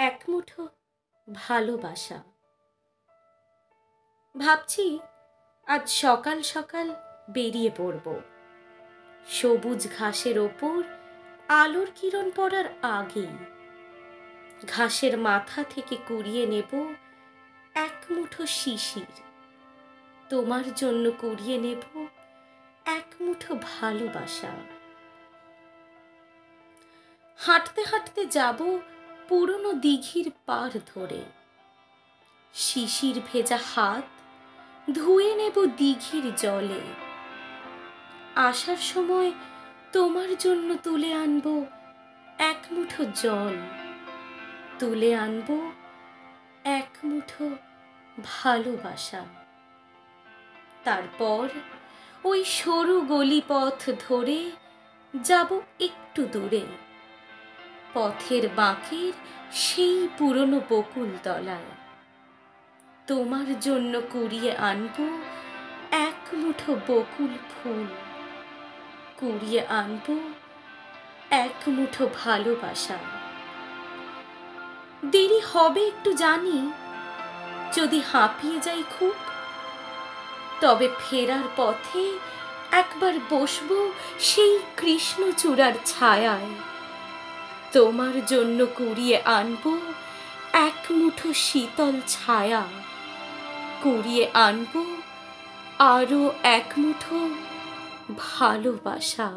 এক মুঠো ভালোবাসা। ভাবছি আজ সকাল সকাল বেরিয়ে পড়ব, সবুজ ঘাসের ওপর আলোর কিরণ পড়ার আগেই ঘাসের মাথা থেকে কুড়িয়ে নেব এক মুঠো শিশির। তোমার জন্য কুড়িয়ে নেব এক মুঠো ভালোবাসা। হাঁটতে হাঁটতে যাব পুরনো দিঘির পার ধরে, শিশির ভেজা হাত ধুয়ে নেব দিঘির জলে। আসার সময় তোমার জন্য তুলে আনব এক মুঠো জল, তুলে আনব এক মুঠো ভালোবাসা। তারপর ওই সরু গলি পথ ধরে যাব একটু দূরে, পথের বাঁকের সেই পুরনো বকুল তলায় তোমার জন্য কুড়িয়ে আনব এক মুঠো বকুল ফুল, কুড়িয়ে আনব এক মুঠো ভালোবাসা। দেরি হবে একটু জানি, যদি হাঁপিয়ে যাই খুব, তবে ফেরার পথে একবার বসবো সেই কৃষ্ণচূড়ার ছায়ায়। তোমার জন্য কুড়িয়ে আনব এক মুঠো শীতল ছায়া, কুড়িয়ে আনব আরো এক মুঠো ভালোবাসা।